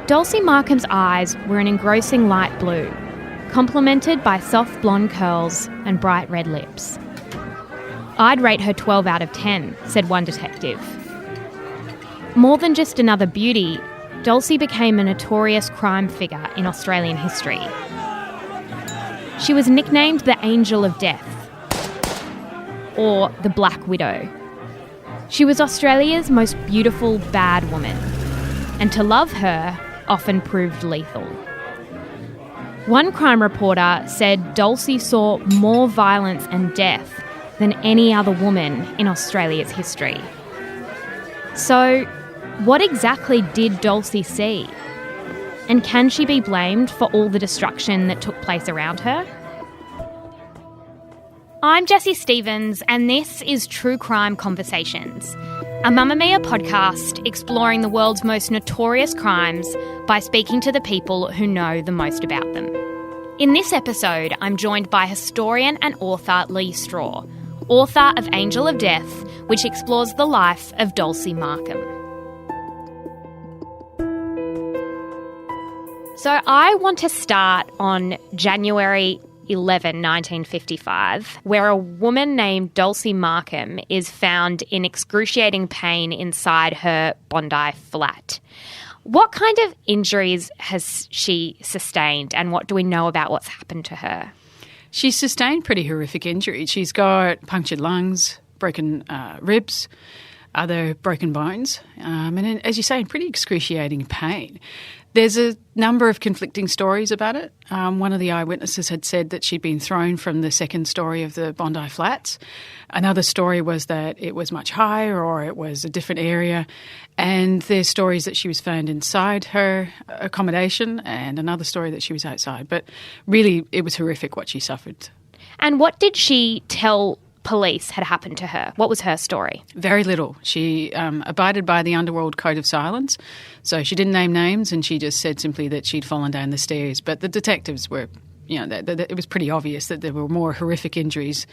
Dulcie Markham's eyes were an engrossing light blue, complemented by soft blonde curls and bright red lips. "I'd rate her 12 out of 10, said one detective. More than just another beauty, Dulcie became a notorious crime figure in Australian history. She was nicknamed the Angel of Death, or the Black Widow. She was Australia's most beautiful bad woman, and to love her often proved lethal. One crime reporter said Dulcie saw more violence and death than any other woman in Australia's history. So, what exactly did Dulcie see? And can she be blamed for all the destruction that took place around her? I'm Jessie Stevens, and this is True Crime Conversations, a Mamma Mia podcast exploring the world's most notorious crimes by speaking to the people who know the most about them. In this episode, I'm joined by historian and author Leigh Straw, author of Angel of Death, which explores the life of Dulcie Markham. So I want to start on January 11, 1955, where a woman named Dulcie Markham is found in excruciating pain inside her Bondi flat. What kind of injuries has she sustained, and what do we know about what's happened to her? She's sustained pretty horrific injuries. She's got punctured lungs, broken ribs, other broken bones, and as you say, in pretty excruciating pain. There's a number of conflicting stories about it. One of the eyewitnesses had said that she'd been thrown from the second story of the Bondi Flats. Another story was that it was much higher or it was a different area. And there's stories that she was found inside her accommodation and another story that she was outside. But really, it was horrific what she suffered. And what did she tell police had happened to her? What was her story? Very little. She abided by the underworld code of silence. So she didn't name names and she just said simply that she'd fallen down the stairs. But the detectives were, it was pretty obvious that there were more horrific injuries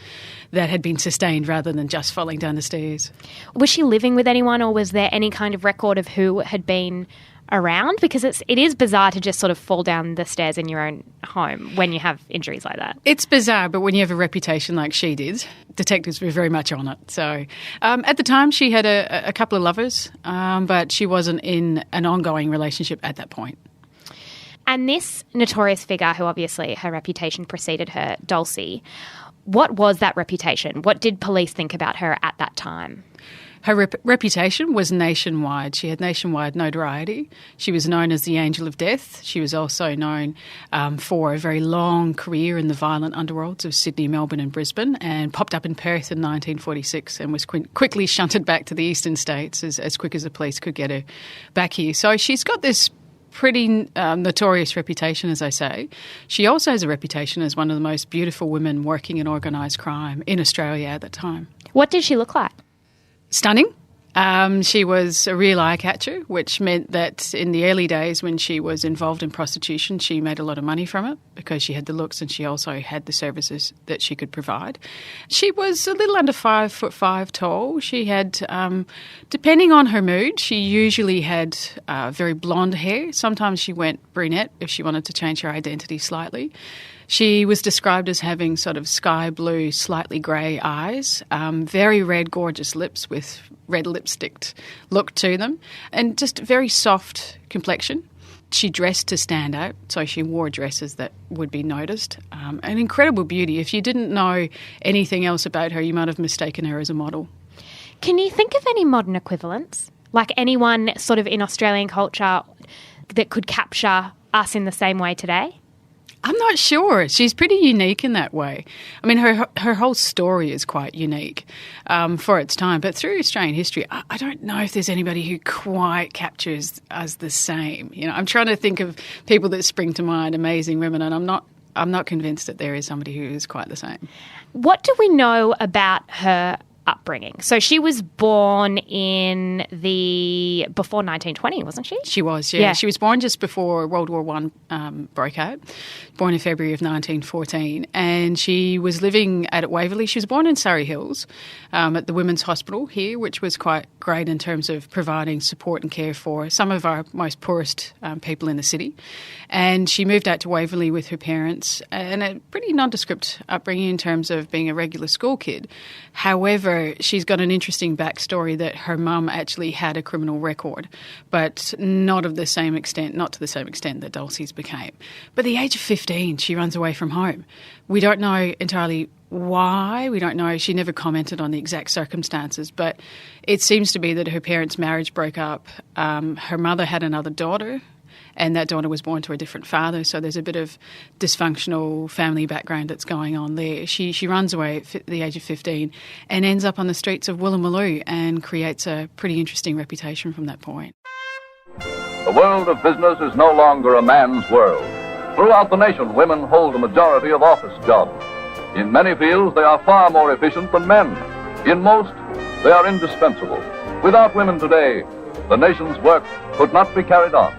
that had been sustained rather than just falling down the stairs. Was she living with anyone, or was there any kind of record of who had been around? Because it is bizarre to just sort of fall down the stairs in your own home when you have injuries like that. It's bizarre, but when you have a reputation like she did, detectives were very much on it. So at the time she had a couple of lovers, but she wasn't in an ongoing relationship at that point. And this notorious figure, who obviously her reputation preceded her, Dulcie, what was that reputation? What did police think about her at that time? Her reputation was nationwide. She had nationwide notoriety. She was known as the Angel of Death. She was also known for a very long career in the violent underworlds of Sydney, Melbourne and Brisbane, and popped up in Perth in 1946 and was quickly shunted back to the eastern states as quick as the police could get her back here. So she's got this pretty notorious reputation, as I say. She also has a reputation as one of the most beautiful women working in organised crime in Australia at that time. What did she look like? Stunning. She was a real eye catcher, which meant that in the early days when she was involved in prostitution, she made a lot of money from it because she had the looks and she also had the services that she could provide. She was a little under 5'5" tall. She had, depending on her mood, she usually had very blonde hair. Sometimes she went brunette if she wanted to change her identity slightly. She was described as having sort of sky blue, slightly grey eyes, very red, gorgeous lips with red lipstick look to them, and just very soft complexion. She dressed to stand out, so she wore dresses that would be noticed. An incredible beauty. If you didn't know anything else about her, you might have mistaken her as a model. Can you think of any modern equivalents? Like anyone sort of in Australian culture that could capture us in the same way today? I'm not sure. She's pretty unique in that way. I mean, her whole story is quite unique for its time. But through Australian history, I don't know if there's anybody who quite captures us the same. I'm trying to think of people that spring to mind, amazing women, and I'm not convinced that there is somebody who is quite the same. What do we know about her upbringing. So she was born before 1920, wasn't she? She was, yeah. She was born just before World War One broke out, born in February of 1914, and she was living at Waverley. She was born in Surrey Hills at the Women's Hospital here, which was quite great in terms of providing support and care for some of our most poorest people in the city. And she moved out to Waverley with her parents, and a pretty nondescript upbringing in terms of being a regular school kid. However, she's got an interesting backstory that her mum actually had a criminal record, but not to the same extent that Dulcie's became. But at the age of 15, she runs away from home. We don't know entirely why. We don't know. She never commented on the exact circumstances, but it seems to be that her parents' marriage broke up. Her mother had another daughter, and that daughter was born to a different father, so there's a bit of dysfunctional family background that's going on there. She runs away at the age of 15 and ends up on the streets of Wooloomooloo and creates a pretty interesting reputation from that point. The world of business is no longer a man's world. Throughout the nation, women hold a majority of office jobs. In many fields, they are far more efficient than men. In most, they are indispensable. Without women today, the nation's work could not be carried on.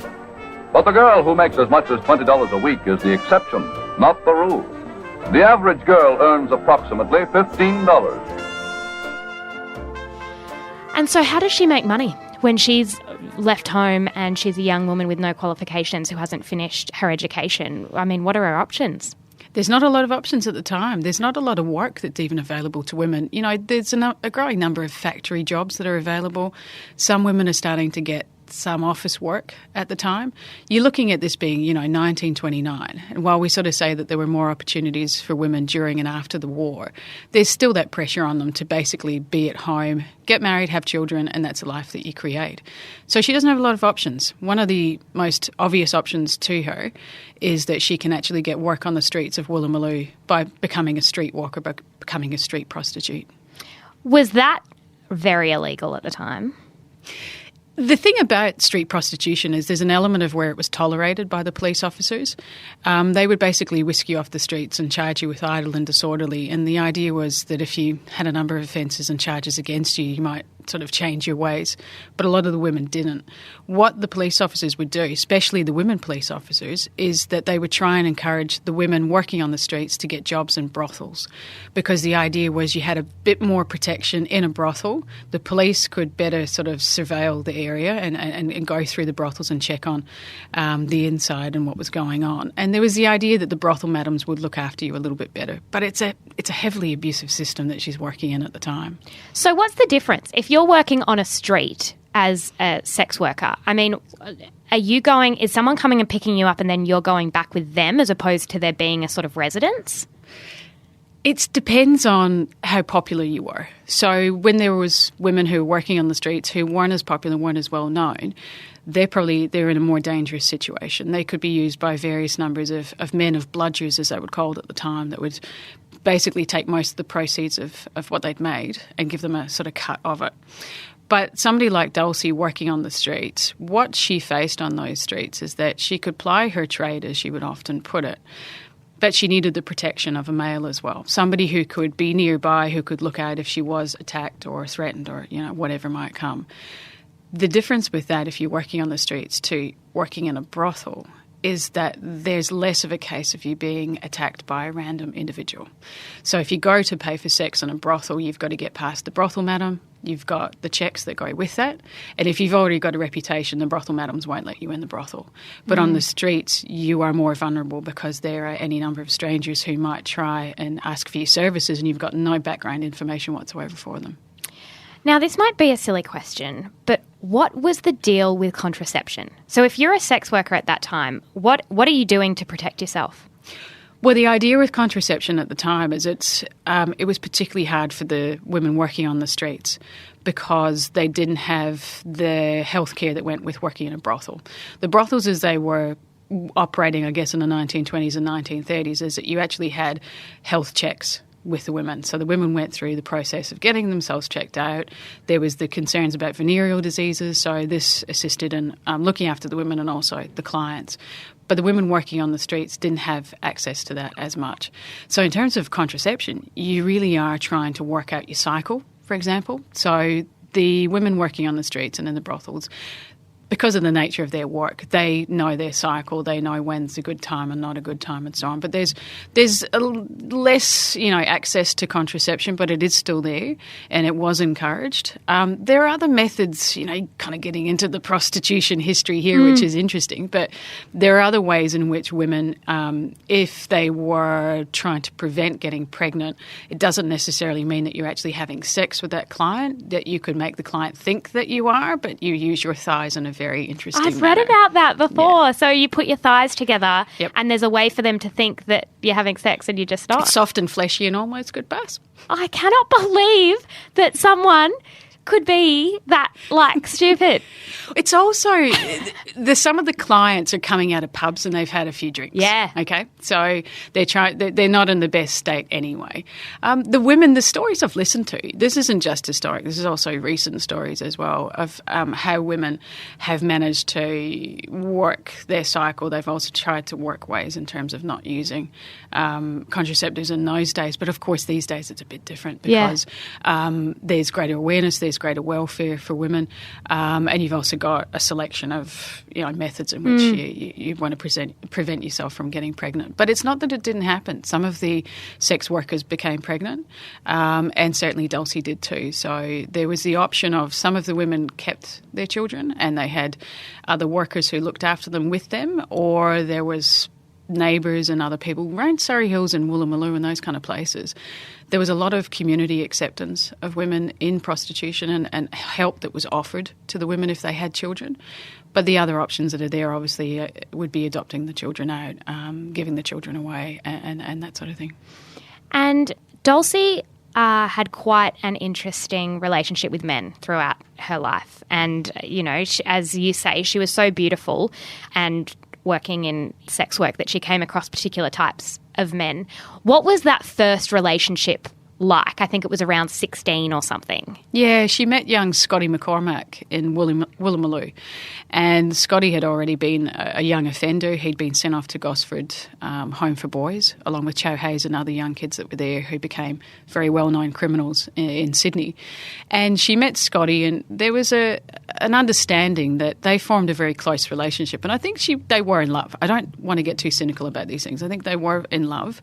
But the girl who makes as much as $20 a week is the exception, not the rule. The average girl earns approximately $15. And so how does she make money when she's left home and she's a young woman with no qualifications who hasn't finished her education? I mean, what are her options? There's not a lot of options at the time. There's not a lot of work that's even available to women. You know, there's a growing number of factory jobs that are available. Some women are starting to get some office work at the time. You're looking at this being, 1929. And while we sort of say that there were more opportunities for women during and after the war, there's still that pressure on them to basically be at home, get married, have children, and that's a life that you create. So she doesn't have a lot of options. One of the most obvious options to her is that she can actually get work on the streets of Wooloomooloo by becoming a streetwalker, by becoming a street prostitute. Was that very illegal at the time? The thing about street prostitution is there's an element of where it was tolerated by the police officers. They would basically whisk you off the streets and charge you with idle and disorderly. And the idea was that if you had a number of offences and charges against you, you might sort of change your ways. But a lot of the women didn't. What the police officers would do, especially the women police officers, is that they would try and encourage the women working on the streets to get jobs in brothels, because the idea was you had a bit more protection in a brothel. The police could better sort of surveil the area and go through the brothels and check on the inside and what was going on. And there was the idea that the brothel madams would look after you a little bit better. But it's a heavily abusive system that she's working in at the time. So what's the difference? If you're working on a street as a sex worker, I mean, is someone coming and picking you up and then you're going back with them as opposed to there being a sort of residence? It depends on how popular you were. So when there was women who were working on the streets who weren't as popular, weren't as well known, they're in a more dangerous situation. They could be used by various numbers of men, of bludgers, as they were called at the time, that would basically take most of the proceeds of what they'd made and give them a sort of cut of it. But somebody like Dulcie working on the streets, what she faced on those streets is that she could ply her trade, as she would often put it, but she needed the protection of a male as well, somebody who could be nearby, who could look out if she was attacked or threatened or, whatever might come. The difference with that, if you're working on the streets to working in a brothel, is that there's less of a case of you being attacked by a random individual. So if you go to pay for sex in a brothel, you've got to get past the brothel madam, you've got the checks that go with that, and if you've already got a reputation, the brothel madams won't let you in the brothel. But on the streets, you are more vulnerable because there are any number of strangers who might try and ask for your services and you've got no background information whatsoever for them. Now, this might be a silly question, but what was the deal with contraception? So if you're a sex worker at that time, what are you doing to protect yourself? Well, the idea with contraception at the time is it was particularly hard for the women working on the streets because they didn't have the healthcare that went with working in a brothel. The brothels, as they were operating, I guess, in the 1920s and 1930s, is that you actually had health checks with the women. So the women went through the process of getting themselves checked out. There was the concerns about venereal diseases, so this assisted in looking after the women and also the clients. But the women working on the streets didn't have access to that as much. So in terms of contraception, you really are trying to work out your cycle for example. So the women working on the streets and in the brothels, because of the nature of their work, they know their cycle, they know when's a good time and not a good time and so on. But there's less, access to contraception, but it is still there and it was encouraged. There are other methods, kind of getting into the prostitution history here, which is interesting, but there are other ways in which women, if they were trying to prevent getting pregnant, it doesn't necessarily mean that you're actually having sex with that client, that you could make the client think that you are, but you use your thighs in a very interesting I've read manner. about that before. Yeah. So you put your thighs together and there's a way for them to think that you're having sex and you're just not. It's soft and fleshy and almost good buzz. I cannot believe that someone could be that, stupid. It's also, some of the clients are coming out of pubs and they've had a few drinks. Yeah. Okay? So they're not in the best state anyway. The women, the stories I've listened to, this isn't just historic, this is also recent stories as well of how women have managed to work their cycle. They've also tried to work ways in terms of not using contraceptives in those days. But of course, these days it's a bit different because there's greater awareness, there's greater welfare for women, and you've also got a selection of methods in which you want to prevent yourself from getting pregnant. But it's not that it didn't happen. Some of the sex workers became pregnant, and certainly Dulcie did too. So there was the option of some of the women kept their children and they had other workers who looked after them with them, or there was neighbours and other people around Surrey Hills and Wooloomooloo and those kind of places. There was a lot of community acceptance of women in prostitution and help that was offered to the women if they had children. But the other options that are there obviously would be adopting the children out, giving the children away and that sort of thing. And Dulcie had quite an interesting relationship with men throughout her life. And, as you say, she was so beautiful and working in sex work that she came across particular types of men. What was that first relationship like? I think it was around 16 or something. Yeah, she met young Scotty McCormack in Wooloomooloo. And Scotty had already been a young offender. He'd been sent off to Gosford Home for Boys, along with Chow Hayes and other young kids that were there who became very well-known criminals in Sydney. And she met Scotty, and there was an understanding that they formed a very close relationship. And I think they were in love. I don't want to get too cynical about these things. I think they were in love.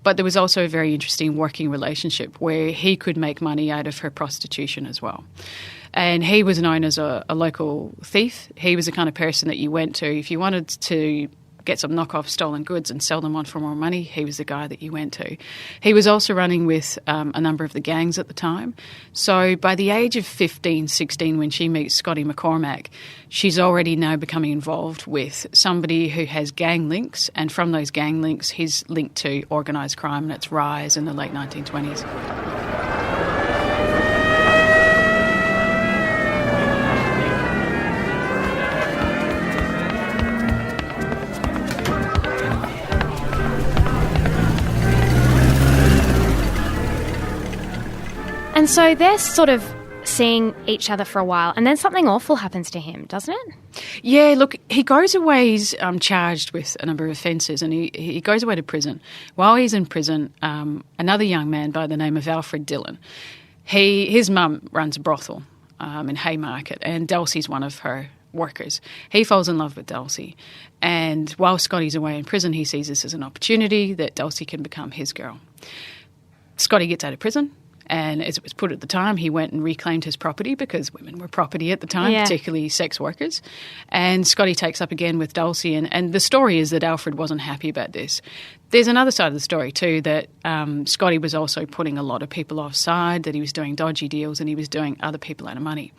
But there was also a very interesting working relationship where he could make money out of her prostitution as well. And he was known as a local thief. He was the kind of person that you went to if you wanted to get some knockoff stolen goods and sell them on for more money. He was the guy that you went to. He was also running with a number of the gangs at the time. So by the age of 15, 16, when she meets Scotty McCormack, she's already now becoming involved with somebody who has gang links. And from those gang links, he's linked to organised crime and its rise in the late 1920s. And so they're sort of seeing each other for a while, and then something awful happens to him, doesn't it? Yeah, look, he goes away, he's charged with a number of offences, and he goes away to prison. While he's in prison, another young man by the name of Alfred Dillon, his mum runs a brothel in Haymarket, and Dulcie's one of her workers. He falls in love with Dulcie, and while Scotty's away in prison, he sees this as an opportunity that Dulcie can become his girl. Scotty gets out of prison. And as it was put at the time, he went and reclaimed his property because women were property at the time, particularly sex workers. And Scotty takes up again with Dulcie. And the story is that Alfred wasn't happy about this. There's another side of the story too, that Scotty was also putting a lot of people offside, that he was doing dodgy deals and he was doing other people out of money.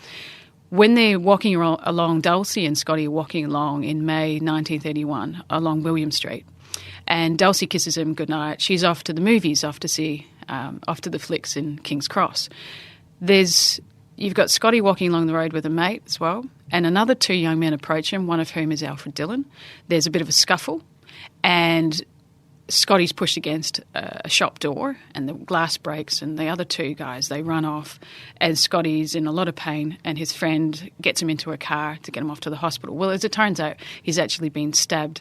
When they're walking along, Dulcie and Scotty are walking along in May 1931 along William Street. And Dulcie kisses him goodnight. She's off to the movies, off to the flicks in King's Cross. You've got Scotty walking along the road with a mate as well, and another two young men approach him, one of whom is Alfred Dillon. There's a bit of a scuffle, and Scotty's pushed against a shop door and the glass breaks, and the other two guys, they run off, and Scotty's in a lot of pain, and his friend gets him into a car to get him off to the hospital. Well, as it turns out, he's actually been stabbed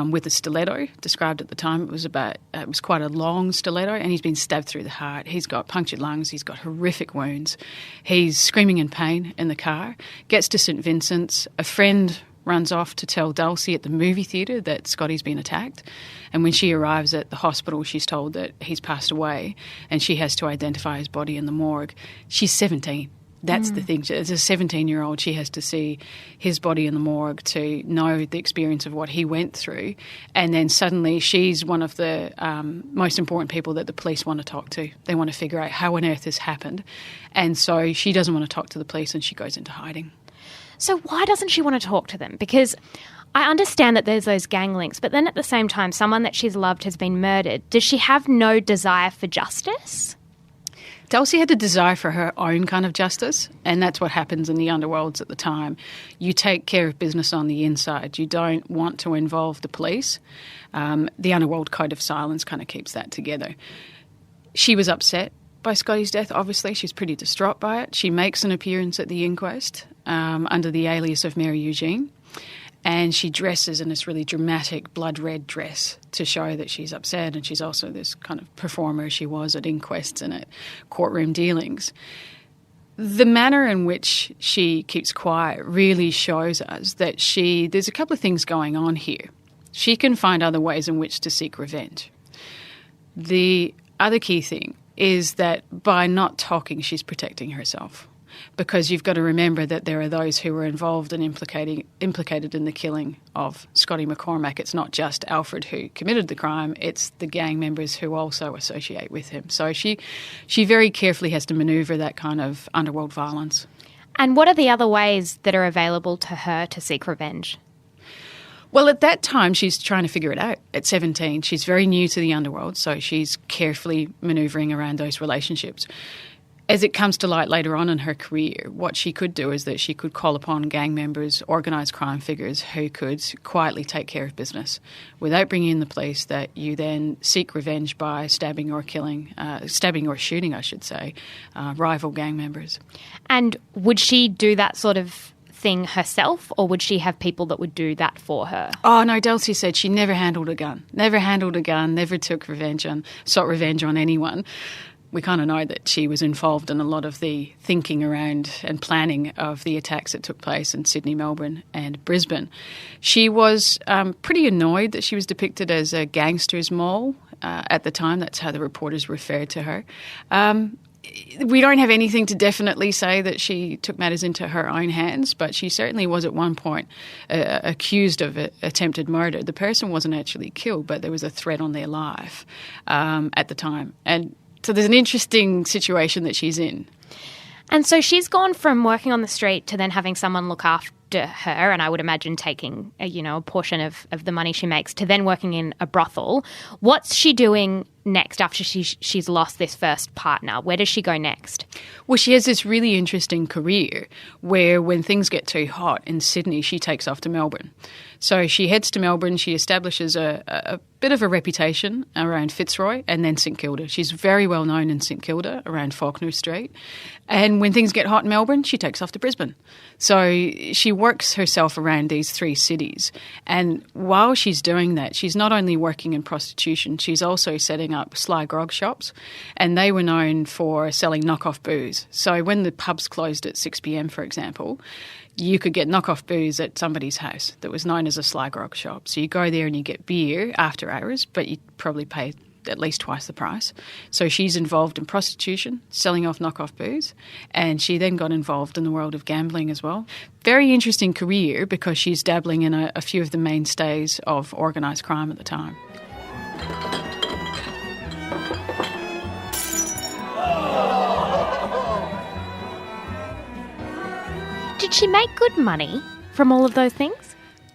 with a stiletto. Described at the time, it was quite a long stiletto, and he's been stabbed through the heart. He's got punctured lungs. He's got horrific wounds. He's screaming in pain in the car. Gets to St Vincent's. A friend runs off to tell Dulcie at the movie theatre that Scotty's been attacked. And when she arrives at the hospital, she's told that he's passed away, and she has to identify his body in the morgue. She's 17. That's the thing. As a 17-year-old, she has to see his body in the morgue to know the experience of what he went through. And then suddenly she's one of the most important people that the police want to talk to. They want to figure out how on earth this happened. And so she doesn't want to talk to the police, and she goes into hiding. So why doesn't she want to talk to them? Because I understand that there's those gang links, but then at the same time, someone that she's loved has been murdered. Does she have no desire for justice? Dulcie had a desire for her own kind of justice, and that's what happens in the underworlds at the time. You take care of business on the inside. You don't want to involve the police. The underworld code of silence kind of keeps that together. She was upset by Scotty's death, obviously. She's pretty distraught by it. She makes an appearance at the inquest under the alias of Mary Eugene, and she dresses in this really dramatic blood red dress to show that she's upset, and she's also this kind of performer she was at inquests and at courtroom dealings. The manner in which she keeps quiet really shows us that there's a couple of things going on here. She can find other ways in which to seek revenge. The other key thing is that by not talking, she's protecting herself. Because you've got to remember that there are those who were involved and implicated in the killing of Scotty McCormack. It's not just Alfred who committed the crime, it's the gang members who also associate with him. So she very carefully has to manoeuvre that kind of underworld violence. And what are the other ways that are available to her to seek revenge? Well, at that time, she's trying to figure it out. At 17, she's very new to the underworld, so she's carefully manoeuvring around those relationships. As it comes to light later on in her career, what she could do is that she could call upon gang members, organised crime figures who could quietly take care of business without bringing in the police, that you then seek revenge by stabbing or shooting, I should say, rival gang members. And would she do that sort of thing herself, or would she have people that would do that for her? Oh, no, Dulcie said she never handled a gun, never sought revenge on anyone. We kind of know that she was involved in a lot of the thinking around and planning of the attacks that took place in Sydney, Melbourne and Brisbane. She was pretty annoyed that she was depicted as a gangster's mole at the time. That's how the reporters referred to her. We don't have anything to definitely say that she took matters into her own hands, but she certainly was at one point accused of attempted murder. The person wasn't actually killed, but there was a threat on their life at the time. And so there's an interesting situation that she's in. And so she's gone from working on the street to then having someone look after her, and I would imagine taking a portion of the money she makes, to then working in a brothel. What's she doing next after she's lost this first partner? Where does she go next? Well, she has this really interesting career where when things get too hot in Sydney, she takes off to Melbourne. So she heads to Melbourne, she establishes a bit of a reputation around Fitzroy and then St Kilda. She's very well known in St Kilda around Faulkner Street. And when things get hot in Melbourne, she takes off to Brisbane. So she works herself around these three cities. And while she's doing that, she's not only working in prostitution, she's also setting up sly grog shops. And they were known for selling knockoff booze. So when the pubs closed at 6 p.m, for example, you could get knockoff booze at somebody's house that was known as a sly grog shop. So you go there and you get beer after hours, but you probably pay at least twice the price. So she's involved in prostitution, selling off knockoff booze, and she then got involved in the world of gambling as well. Very interesting career because she's dabbling in a few of the mainstays of organised crime at the time. Did she make good money from all of those things?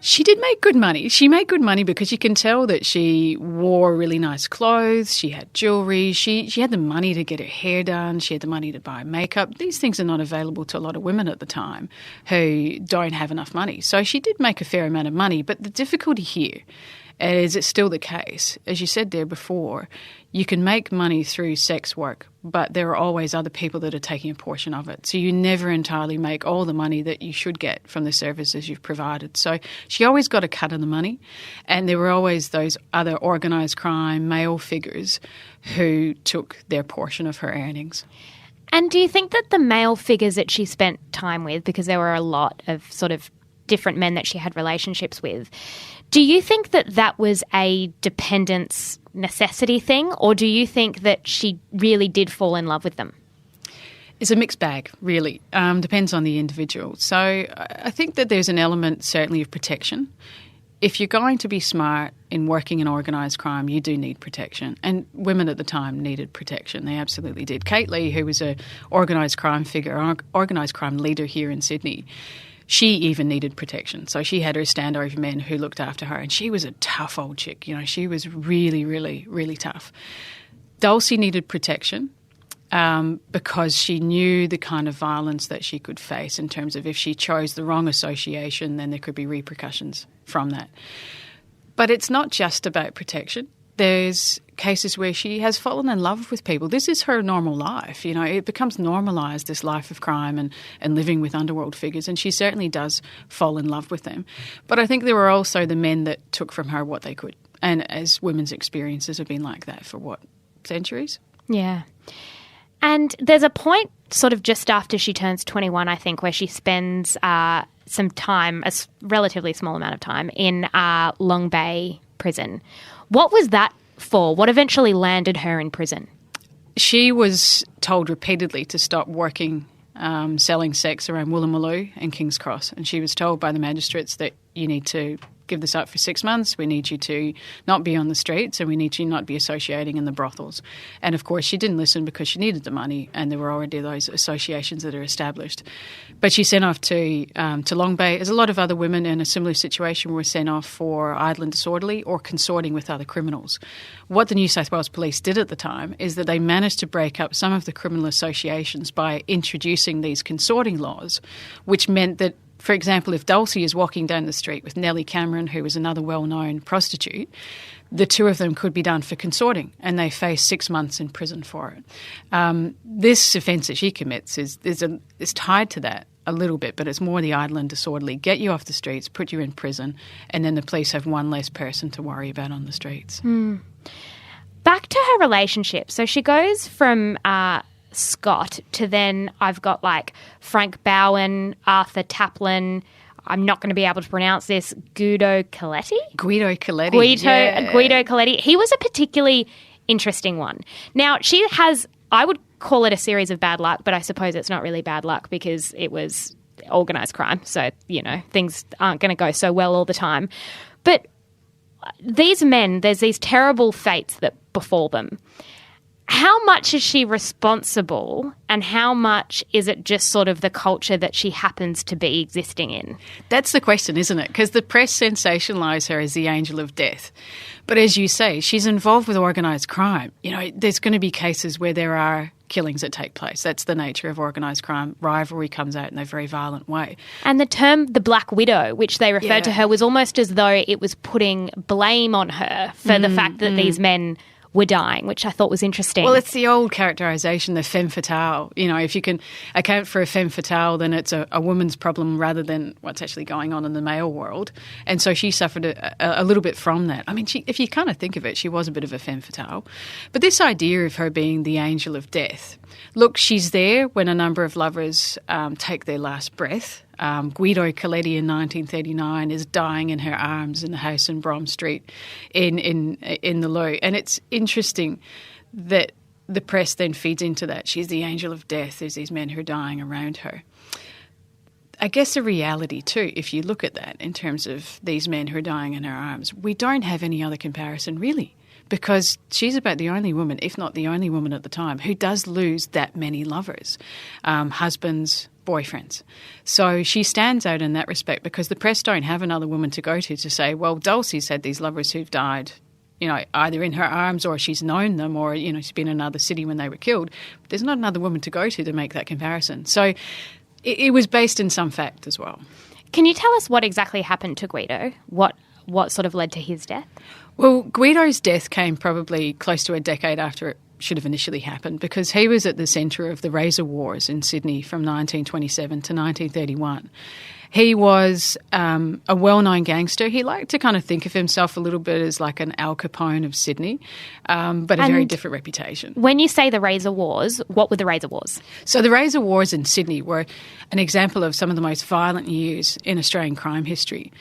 She did make good money. She made good money because you can tell that she wore really nice clothes, she had jewellery, she had the money to get her hair done, she had the money to buy makeup. These things are not available to a lot of women at the time who don't have enough money. So she did make a fair amount of money, but the difficulty here Is it still the case? As you said there before, you can make money through sex work, but there are always other people that are taking a portion of it. So you never entirely make all the money that you should get from the services you've provided. So she always got a cut of the money, and there were always those other organised crime male figures who took their portion of her earnings. And do you think that the male figures that she spent time with, because there were a lot of sort of different men that she had relationships with, do you think that that was a dependence necessity thing, or do you think that she really did fall in love with them? It's a mixed bag, really. Depends on the individual. So I think that there's an element certainly of protection. If you're going to be smart in working in organised crime, you do need protection. And women at the time needed protection. They absolutely did. Kate Leigh, who was an organised crime figure, organised crime leader here in Sydney, she even needed protection. So she had her standover men who looked after her. And she was a tough old chick. You know, she was really, really, really tough. Dulcie needed protection because she knew the kind of violence that she could face in terms of if she chose the wrong association, then there could be repercussions from that. But it's not just about protection. There's cases where she has fallen in love with people. This is her normal life. You know, it becomes normalised, this life of crime and living with underworld figures, and she certainly does fall in love with them. But I think there were also the men that took from her what they could. And as women's experiences have been like that for, centuries? Yeah. And there's a point sort of just after she turns 21, I think, where she spends some time, a relatively small amount of time, in Long Bay prison. What was that for? What eventually landed her in prison? She was told repeatedly to stop working selling sex around Wooloomooloo and King's Cross. And she was told by the magistrates that you need to give this up for 6 months. We need you to not be on the streets, and we need you not be associating in the brothels. And of course, she didn't listen because she needed the money, and there were already those associations that are established. But she sent off to Long Bay, as a lot of other women in a similar situation were sent off for idle and disorderly or consorting with other criminals. What the New South Wales Police did at the time is that they managed to break up some of the criminal associations by introducing these consorting laws, which meant that, for example, if Dulcie is walking down the street with Nellie Cameron, who was another well-known prostitute, the two of them could be done for consorting, and they face 6 months in prison for it. This offence that she commits is tied to that a little bit, but it's more the idle and disorderly. Get you off the streets, put you in prison, and then the police have one less person to worry about on the streets. Back to her relationship. So she goes from Scott to then I've got like Frank Bowen, Arthur Taplin, I'm not going to be able to pronounce this, Guido Coletti. Guido Coletti. He was a particularly interesting one. Now, she has, I would call it a series of bad luck, but I suppose it's not really bad luck because it was organised crime. So, you know, things aren't going to go so well all the time. But these men, there's these terrible fates that befall them. How much is she responsible, and how much is it just sort of the culture that she happens to be existing in? That's the question, isn't it? Because the press sensationalise her as the angel of death. But as you say, she's involved with organised crime. You know, there's going to be cases where there are killings that take place. That's the nature of organised crime. Rivalry comes out in a very violent way. And the term the Black Widow, which they referred to her, was almost as though it was putting blame on her for the fact that these men were dying, which I thought was interesting. Well, it's the old characterisation, the femme fatale. You know, if you can account for a femme fatale, then it's a woman's problem rather than what's actually going on in the male world. And so she suffered a little bit from that. I mean, if you kind of think of it, she was a bit of a femme fatale. But this idea of her being the angel of death, look, she's there when a number of lovers take their last breath. Guido Coletti in 1939 is dying in her arms in the house in Brom Street in the Loo. And it's interesting that the press then feeds into that. She's the angel of death. There's these men who are dying around her. I guess the reality too, if you look at that in terms of these men who are dying in her arms, we don't have any other comparison really, because she's about the only woman, if not the only woman at the time, who does lose that many lovers, husbands, boyfriends. So she stands out in that respect because the press don't have another woman to go to say, well, Dulcie's had these lovers who've died, you know, either in her arms or she's known them or, you know, she's been in another city when they were killed. But there's not another woman to go to make that comparison. So it was based in some fact as well. Can you tell us what exactly happened to Guido? What what sort of led to his death? Well, Guido's death came probably close to a decade after it should have initially happened, because he was at the centre of the Razor Wars in Sydney from 1927 to 1931. He was a well-known gangster. He liked to kind of think of himself a little bit as like an Al Capone of Sydney, but a very different reputation. When you say the Razor Wars, what were the Razor Wars? So the Razor Wars in Sydney were an example of some of the most violent years in Australian crime history.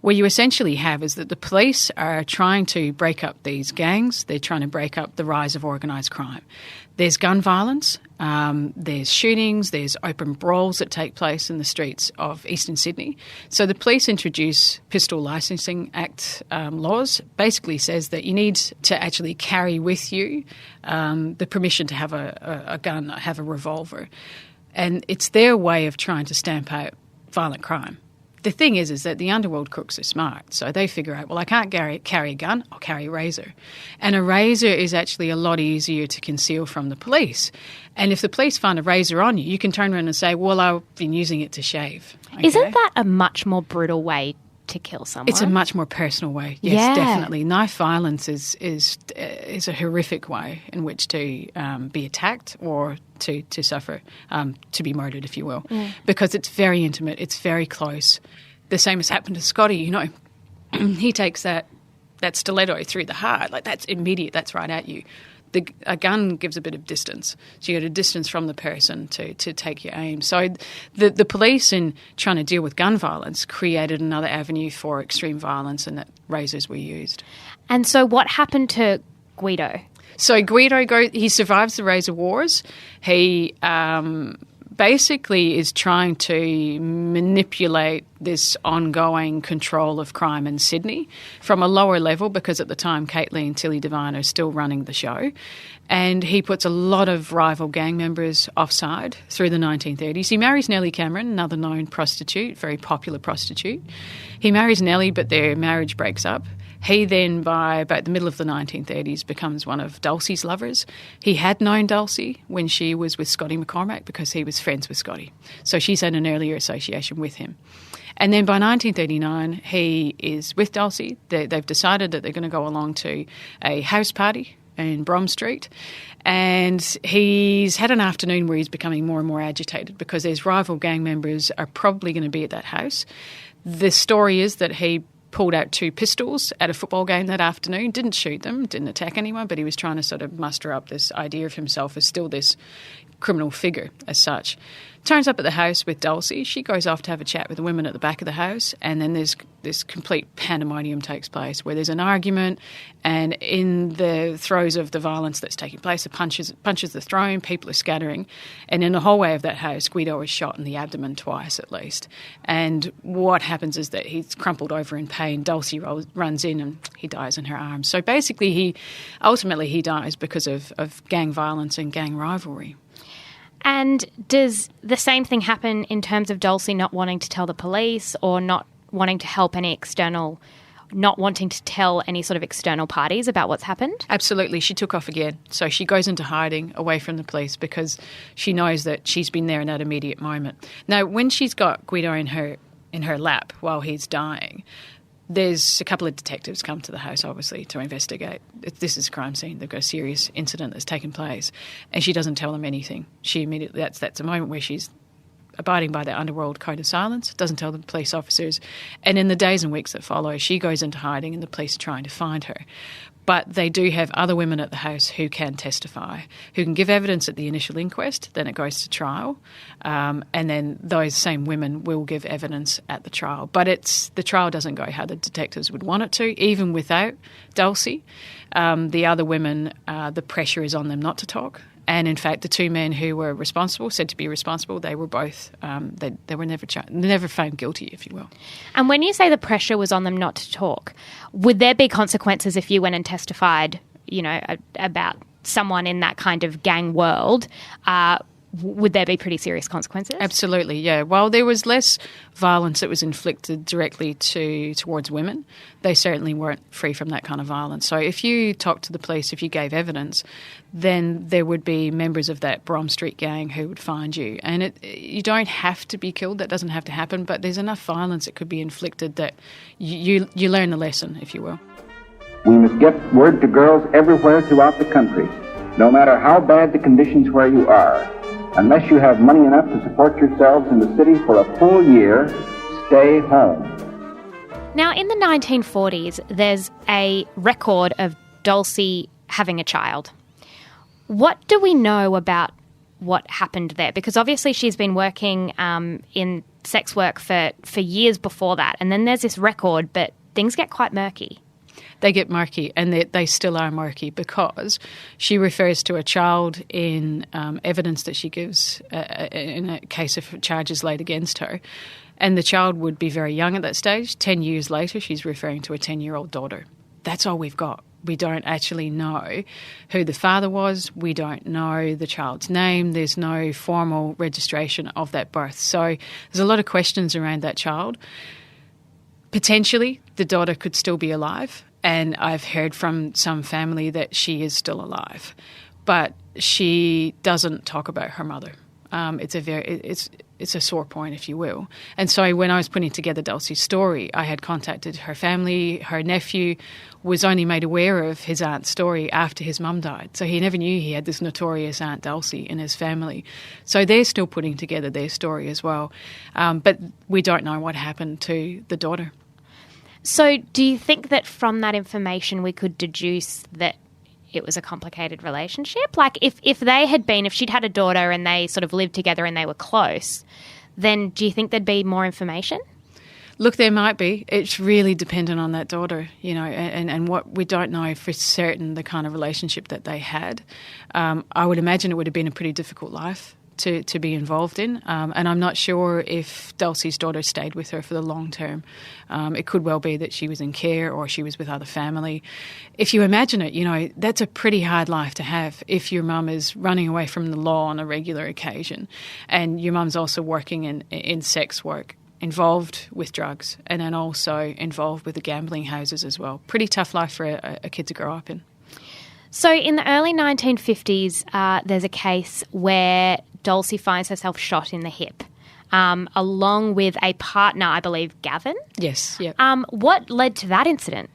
What you essentially have is that the police are trying to break up these gangs. They're trying to break up the rise of organised crime. There's gun violence, there's shootings, there's open brawls that take place in the streets of eastern Sydney. So the police introduce Pistol Licensing Act laws. Basically says that you need to actually carry with you the permission to have a gun, have a revolver. And it's their way of trying to stamp out violent crime. The thing is that the underworld crooks are smart, so they figure out, well, I can't carry a gun, I'll carry a razor. And a razor is actually a lot easier to conceal from the police. And if the police find a razor on you, you can turn around and say, well, I've been using it to shave. Okay? Isn't that a much more brutal way to kill someone? It's a much more personal way, yes, definitely. Knife violence is a horrific way in which to be attacked or to suffer, to be murdered, if you will, because it's very intimate, it's very close. The same has happened to Scotty, you know. He takes that stiletto through the heart, like that's immediate, that's right at you. A gun gives a bit of distance, so you get a distance from the person to take your aim. So the police, in trying to deal with gun violence, created another avenue for extreme violence, and that razors were used. And so what happened to Guido? So Guido he survives the Razor Wars. He basically is trying to manipulate this ongoing control of crime in Sydney from a lower level, because at the time Caitlin and Tilly Devine are still running the show. And he puts a lot of rival gang members offside through the 1930s. He marries Nellie Cameron, another known prostitute, very popular prostitute. He marries Nellie, but their marriage breaks up. He then, by about the middle of the 1930s, becomes one of Dulcie's lovers. He had known Dulcie when she was with Scotty McCormack, because he was friends with Scotty. So she's had an earlier association with him. And then by 1939, he is with Dulcie. They've decided that they're going to go along to a house party in Brom Street. And he's had an afternoon where he's becoming more and more agitated, because his rival gang members are probably going to be at that house. The story is that he pulled out 2 pistols at a football game that afternoon, didn't shoot them, didn't attack anyone, but he was trying to sort of muster up this idea of himself as still this criminal figure as such. Turns up at the house with Dulcie. She goes off to have a chat with the women at the back of the house, and then there's this complete pandemonium takes place where there's an argument, and in the throes of the violence that's taking place, the punches are thrown, people are scattering, and in the hallway of that house, Guido is shot in the abdomen twice at least. And what happens is that he's crumpled over in pain. Dulcie runs in and he dies in her arms. So basically he dies because of gang violence and gang rivalry. And does the same thing happen in terms of Dulcie not wanting to tell the police, or not wanting to help not wanting to tell any sort of external parties about what's happened? Absolutely. She took off again. So she goes into hiding away from the police, because she knows that she's been there in that immediate moment. Now, when she's got Guido in her lap while he's dying, there's a couple of detectives come to the house, obviously, to investigate. This is a crime scene. They've got a serious incident that's taken place, and she doesn't tell them anything. She immediately, that's a moment where she's abiding by the underworld code of silence, doesn't tell the police officers. And in the days and weeks that follow, she goes into hiding, and the police are trying to find her. But they do have other women at the house who can testify, who can give evidence at the initial inquest. Then it goes to trial. And then those same women will give evidence at the trial. But the trial doesn't go how the detectives would want it to, even without Dulcie. The other women, the pressure is on them not to talk. And in fact, the 2 men who were said to be responsible, they were both, they were never found guilty, if you will. And when you say the pressure was on them not to talk, would there be consequences if you went and testified, about someone in that kind of gang world? would there be pretty serious consequences? Absolutely, yeah. While there was less violence that was inflicted directly towards women, they certainly weren't free from that kind of violence. So if you talked to the police, if you gave evidence, then there would be members of that Brom Street gang who would find you. And you don't have to be killed, that doesn't have to happen, but there's enough violence that could be inflicted that you learn the lesson, if you will. We must get word to girls everywhere throughout the country, no matter how bad the conditions where you are. Unless you have money enough to support yourselves in the city for a full year, stay home. Now, in the 1940s, there's a record of Dulcie having a child. What do we know about what happened there? Because obviously she's been working in sex work for years before that, and then there's this record, but things get quite murky. They get murky, and they still are murky, because she refers to a child in evidence that she gives in a case of charges laid against her. And the child would be very young at that stage. 10 years later, she's referring to a 10-year-old daughter. That's all we've got. We don't actually know who the father was. We don't know the child's name. There's no formal registration of that birth. So there's a lot of questions around that child. Potentially, the daughter could still be alive. And I've heard from some family that she is still alive, but she doesn't talk about her mother. It's a sore point, if you will. And so when I was putting together Dulcie's story, I had contacted her family. Her nephew was only made aware of his aunt's story after his mum died. So he never knew he had this notorious Aunt Dulcie in his family. So they're still putting together their story as well. But we don't know what happened to the daughter. So do you think that from that information we could deduce that it was a complicated relationship? Like if she'd had a daughter and they sort of lived together and they were close, then do you think there'd be more information? Look, there might be. It's really dependent on that daughter, and what we don't know for certain the kind of relationship that they had. I would imagine it would have been a pretty difficult life to be involved in. And I'm not sure if Dulcie's daughter stayed with her for the long term. It could well be that she was in care or she was with other family. If you imagine it, that's a pretty hard life to have if your mum is running away from the law on a regular occasion and your mum's also working in sex work, involved with drugs, and then also involved with the gambling houses as well. Pretty tough life for a kid to grow up in. So in the early 1950s, there's a case where Dulcie finds herself shot in the hip, along with a partner, I believe, Gavin. Yes, yeah. What led to that incident?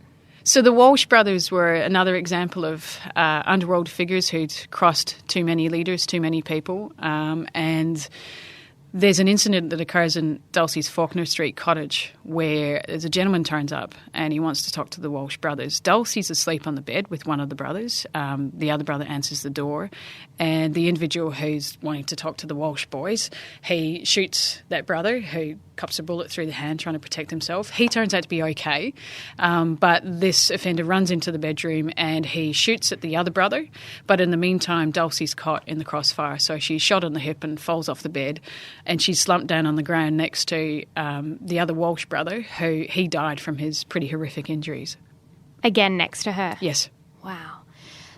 So the Walsh brothers were another example of underworld figures who'd crossed too many leaders, too many people, and there's an incident that occurs in Dulcie's Faulkner Street cottage where there's a gentleman turns up and he wants to talk to the Walsh brothers. Dulcie's asleep on the bed with one of the brothers. The other brother answers the door, and the individual who's wanting to talk to the Walsh boys, he shoots that brother who cops a bullet through the hand trying to protect himself. He turns out to be okay, but this offender runs into the bedroom and he shoots at the other brother. But in the meantime, Dulcie's caught in the crossfire, so she's shot in the hip and falls off the bed, and she's slumped down on the ground next to the other Walsh brother, who he died from his pretty horrific injuries. Again, next to her? Yes. Wow.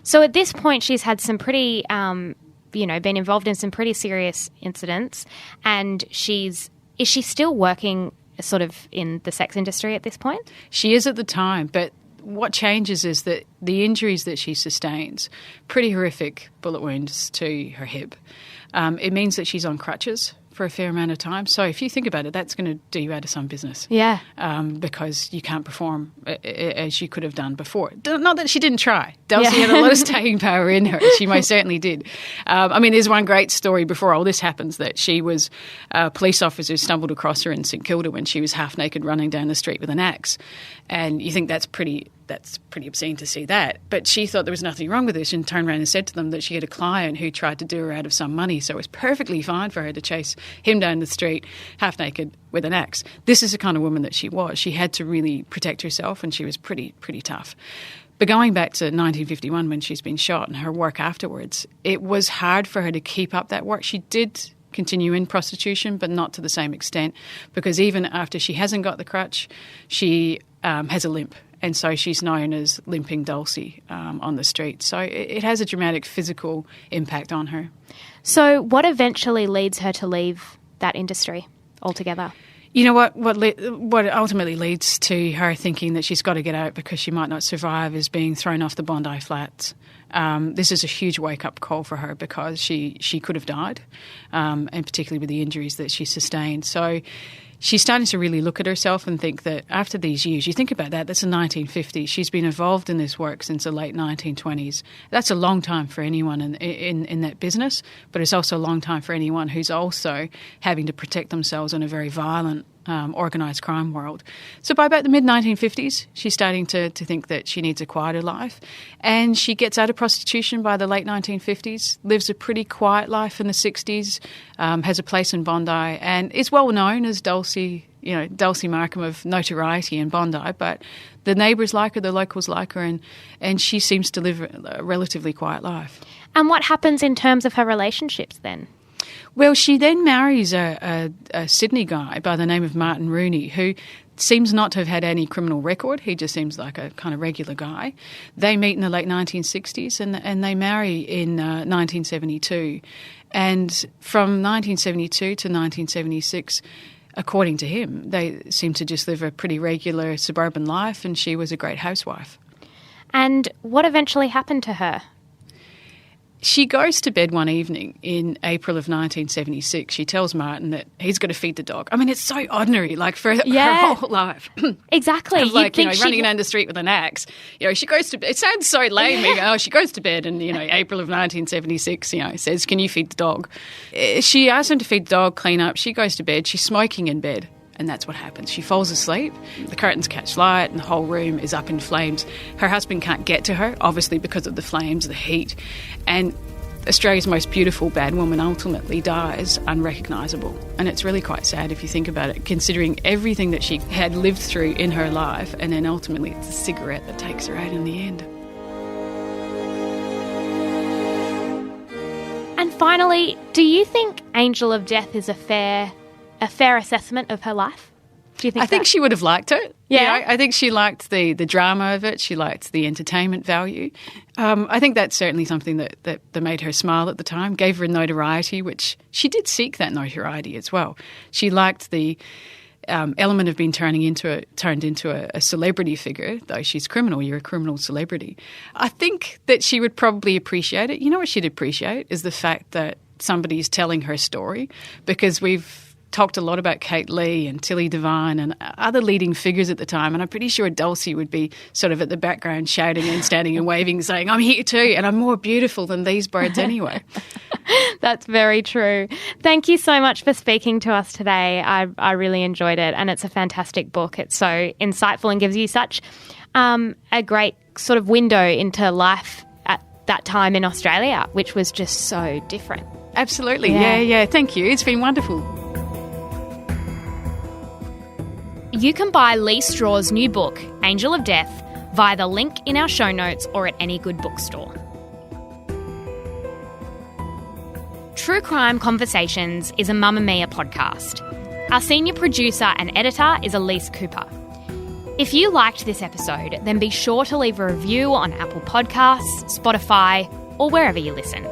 So at this point, she's had some pretty, been involved in some pretty serious incidents, and is she still working sort of in the sex industry at this point? She is at the time, but what changes is that the injuries that she sustains, pretty horrific bullet wounds to her hip, it means that she's on crutches for a fair amount of time. So if you think about it, that's going to do you out of some business. Yeah. Because you can't perform as you could have done before. Not that she didn't try. Dulcie had a lot of staying power in her. She most certainly did. There's one great story before all this happens, that she was a police officer who stumbled across her in St Kilda when she was half naked running down the street with an axe. And you think that's pretty obscene to see that. But she thought there was nothing wrong with this and turned around and said to them that she had a client who tried to do her out of some money. So it was perfectly fine for her to chase him down the street half naked with an axe. This is the kind of woman that she was. She had to really protect herself, and she was pretty tough. But going back to 1951 when she's been shot and her work afterwards, it was hard for her to keep up that work. She did continue in prostitution, but not to the same extent, because even after she hasn't got the crutch, she has a limp, And so she's known as Limping Dulcie on the street. So it has a dramatic physical impact on her. So what eventually leads her to leave that industry altogether? You know what ultimately leads to her thinking that she's got to get out because she might not survive is being thrown off the Bondi Flats. This is a huge wake-up call for her because she could have died, and particularly with the injuries that she sustained. So she's starting to really look at herself and think that after these years, you think about that's the 1950s. She's been involved in this work since the late 1920s. That's a long time for anyone in that business, but it's also a long time for anyone who's also having to protect themselves in a very violent organised crime world. So by about the mid-1950s, she's starting to think that she needs a quieter life. And she gets out of prostitution by the late 1950s, lives a pretty quiet life in the 60s, has a place in Bondi, and is well known as Dulcie Markham of notoriety in Bondi. But the neighbours like her, the locals like her, and she seems to live a relatively quiet life. And what happens in terms of her relationships then? Well, she then marries a Sydney guy by the name of Martin Rooney, who seems not to have had any criminal record. He just seems like a kind of regular guy. They meet in the late 1960s and they marry in 1972. And from 1972 to 1976, according to him, they seem to just live a pretty regular suburban life, and she was a great housewife. And what eventually happened to her? She goes to bed one evening in April of 1976. She tells Martin that he's got to feed the dog. I mean, it's so ordinary, like for her whole life. Exactly. Like, running down the street with an axe. She goes to bed. It sounds so lame. She goes to bed in, April of 1976, says, can you feed the dog? She asks him to feed the dog, clean up. She goes to bed. She's smoking in bed. And that's what happens. She falls asleep, the curtains catch light, and the whole room is up in flames. Her husband can't get to her, obviously because of the flames, the heat. And Australia's most beautiful bad woman ultimately dies unrecognisable. And it's really quite sad if you think about it, considering everything that she had lived through in her life, and then ultimately it's a cigarette that takes her out in the end. And finally, do you think Angel of Death is a fair assessment of her life? Do you think? I think she would have liked it. Yeah. I think she liked the drama of it. She liked the entertainment value. I think that's certainly something that made her smile at the time, gave her notoriety, which she did seek that notoriety as well. She liked the element of being turned into a celebrity figure, though she's criminal. You're a criminal celebrity. I think that she would probably appreciate it. You know what she'd appreciate is the fact that somebody's telling her story, because we've talked a lot about Kate Leigh and Tilly Devine and other leading figures at the time, and I'm pretty sure Dulcie would be sort of at the background shouting and standing and waving, saying, I'm here too, and I'm more beautiful than these birds anyway. That's very true. Thank you so much for speaking to us today. I really enjoyed it, and it's a fantastic book. It's so insightful and gives you such a great sort of window into life at that time in Australia, which was just so different. Absolutely. Yeah. Thank you. It's been wonderful. You can buy Leigh Straw's new book, Angel of Death, via the link in our show notes or at any good bookstore. True Crime Conversations is a Mamma Mia podcast. Our senior producer and editor is Elise Cooper. If you liked this episode, then be sure to leave a review on Apple Podcasts, Spotify, or wherever you listen.